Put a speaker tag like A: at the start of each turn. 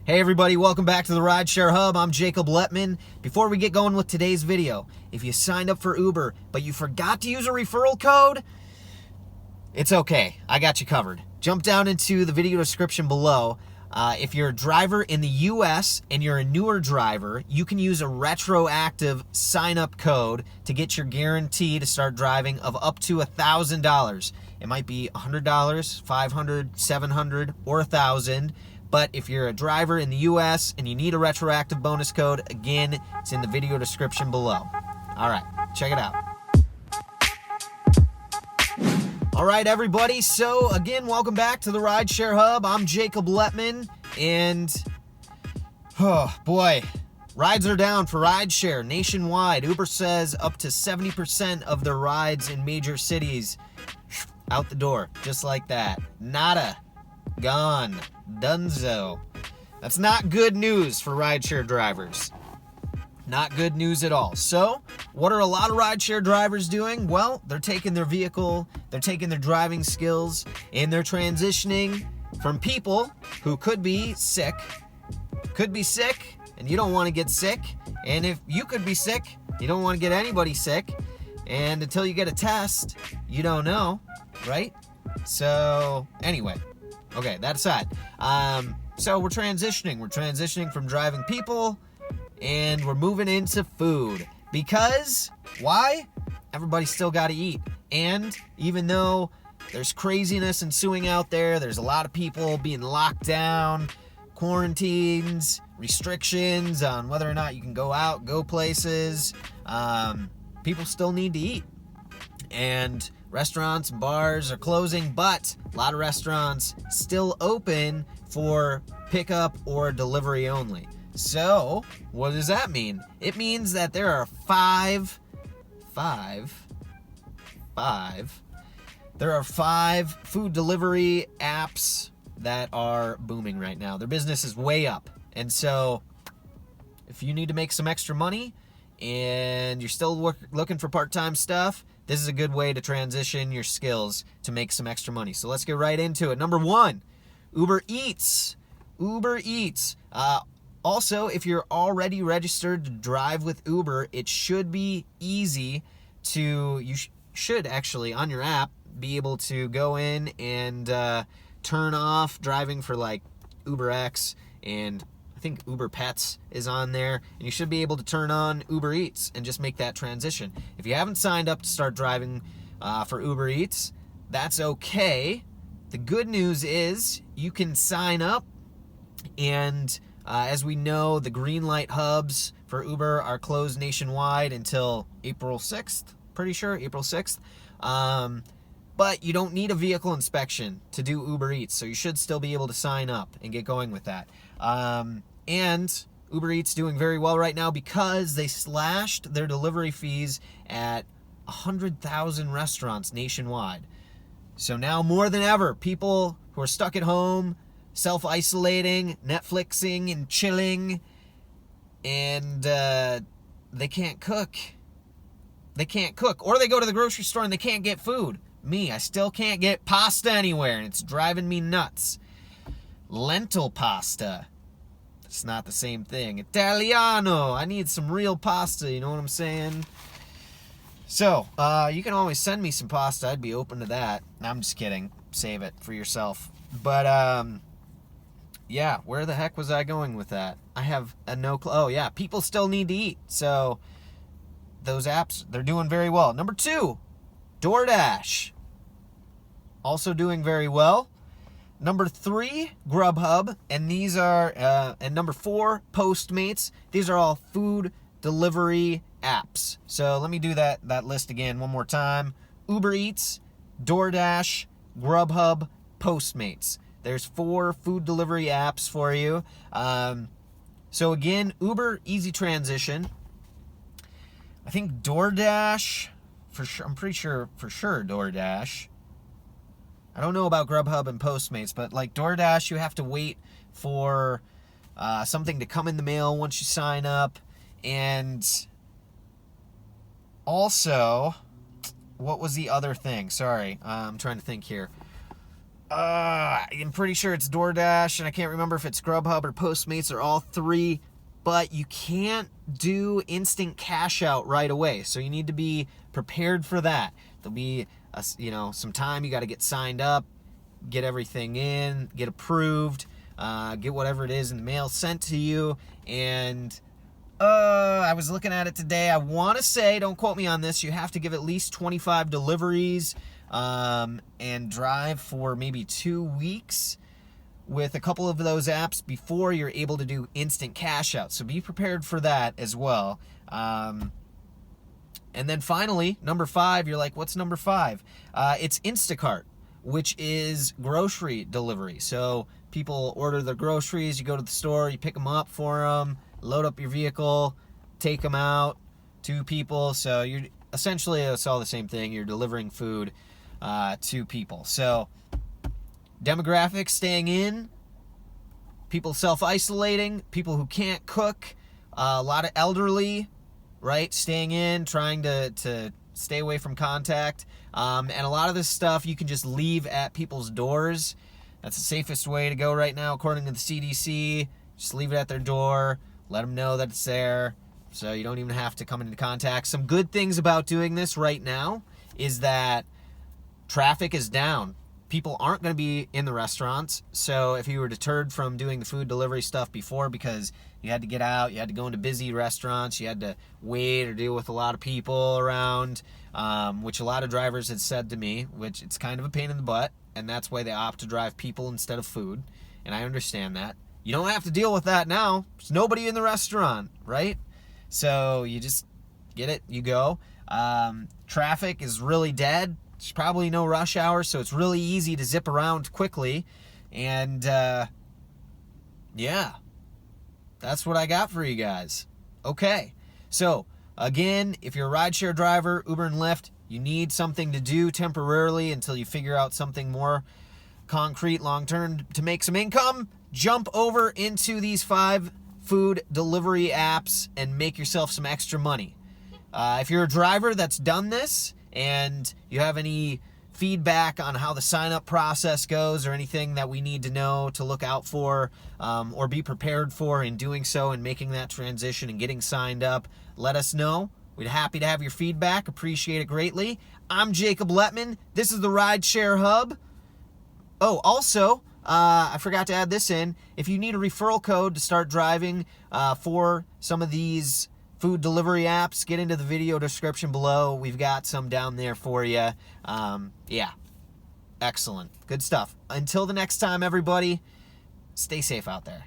A: Hey everybody, welcome back to the Rideshare Hub. I'm Jacob Letman. Before we get going with today's video, if you signed up for Uber but you forgot to use a referral code, it's okay. I got you covered. Jump down into the video description below. If you're a driver in the US and you're a newer driver, you can use a retroactive sign-up code to get your guarantee to start driving of up to $1,000. It might be $100, $500, $700, or $1,000. But if you're a driver in the US and you need a retroactive bonus code, again, it's in the video description below. All right, check it out. All right, everybody. So again, welcome back to the Rideshare Hub. I'm Jacob Letman, and oh boy, rides are down for rideshare nationwide. Uber says up to 70% of their rides in major cities out the door, just like that. Nada. Gone. Dunzo. That's not good news for rideshare drivers. Not good news at all. So, what are a lot of rideshare drivers doing? Well, they're taking their vehicle, they're taking their driving skills, and they're transitioning from people who could be sick, and you don't want to get sick. And if you could be sick, you don't want to get anybody sick. And until you get a test, you don't know, right? So, anyway. Okay, that aside. So we're transitioning. We're transitioning from driving people, and we're moving into food. Because, why? Everybody's still got to eat. And even though there's craziness ensuing out there, there's a lot of people being locked down, quarantines, restrictions on whether or not you can go out, go places, people still need to eat. And restaurants and bars are closing, but a lot of restaurants still open for pickup or delivery only. So, what does that mean? It means that there are five food delivery apps that are booming right now. Their business is way up. And so, if you need to make some extra money and you're still looking for part-time stuff, this is a good way to transition your skills to make some extra money. So let's get right into it. Number one, Uber Eats. Uber Eats. Also, if you're already registered to drive with Uber, it should be easy to, you should actually, on your app, be able to go in and turn off driving for like UberX, and I think Uber Pets is on there, and you should be able to turn on Uber Eats and just make that transition. If you haven't signed up to start driving for Uber Eats, that's okay. The good news is you can sign up, and as we know, the green light hubs for Uber are closed nationwide until April 6th, pretty sure, April 6th. But you don't need a vehicle inspection to do Uber Eats, so you should still be able to sign up and get going with that. And Uber Eats doing very well right now because they slashed their delivery fees at 100,000 restaurants nationwide. So now more than ever, people who are stuck at home, self-isolating, Netflixing and chilling, and they can't cook. They can't cook. Or they go to the grocery store and they can't get food. Me, I still can't get pasta anywhere, and it's driving me nuts. Lentil pasta. It's not the same thing. Italiano. I need some real pasta, you know what I'm saying? So, you can always send me some pasta. I'd be open to that. I'm just kidding. Save it for yourself. But, yeah, where the heck was I going with that? I have a no clue. Oh, yeah, people still need to eat. So, those apps, they're doing very well. Number two, DoorDash. Also doing very well. Number three, GrubHub, and these are, and number four, Postmates. These are all food delivery apps. So let me do that list again one more time. Uber Eats, DoorDash, GrubHub, Postmates. There's 4 food delivery apps for you. So again, Uber, easy transition. I think DoorDash, for sure, I'm pretty sure for sure DoorDash. I don't know about GrubHub and Postmates, but like DoorDash, you have to wait for something to come in the mail once you sign up. And also, what was the other thing? Sorry, I'm trying to think here. I'm pretty sure it's DoorDash, and I can't remember if it's GrubHub or Postmates or all three, but you can't do instant cash out right away. So you need to be prepared for that. There'll be some time. You got to get signed up, get everything in, get approved, get whatever it is in the mail sent to you. And I was looking at it today. I want to say, don't quote me on this, you have to give at least 25 deliveries and drive for maybe 2 weeks with a couple of those apps before you're able to do instant cash out. So be prepared for that as well. And then finally, number 5, you're like, what's number 5? It's Instacart, which is grocery delivery. So people order their groceries, you go to the store, you pick them up for them, load up your vehicle, take them out to people. So you're essentially, it's all the same thing. You're delivering food to people. So demographics staying in, people self-isolating, people who can't cook, a lot of elderly, right, staying in, trying to stay away from contact. And a lot of this stuff you can just leave at people's doors. That's the safest way to go right now, according to the CDC. Just leave it at their door, let them know that it's there, so you don't even have to come into contact. Some good things about doing this right now is that traffic is down. People aren't going to be in the restaurants. So if you were deterred from doing the food delivery stuff before because you had to get out, you had to go into busy restaurants, you had to wait or deal with a lot of people around, which a lot of drivers had said to me, which it's kind of a pain in the butt, and that's why they opt to drive people instead of food. And I understand that. You don't have to deal with that now. There's nobody in the restaurant, right? So you just get it, you go. Traffic is really dead. There's probably no rush hour, so it's really easy to zip around quickly. And, yeah, that's what I got for you guys. Okay, so, again, if you're a rideshare driver, Uber and Lyft, you need something to do temporarily until you figure out something more concrete long-term to make some income. Jump over into these 5 food delivery apps and make yourself some extra money. If you're a driver that's done this, and you have any feedback on how the sign-up process goes or anything that we need to know to look out for or be prepared for in doing so and making that transition and getting signed up, let us know. We'd happy to have your feedback. Appreciate it greatly. I'm Jacob Letman. This is the Rideshare Hub. Oh, also, I forgot to add this in. If you need a referral code to start driving for some of these food delivery apps, get into the video description below. We've got some down there for you. Yeah, excellent. Good stuff. Until the next time, everybody, stay safe out there.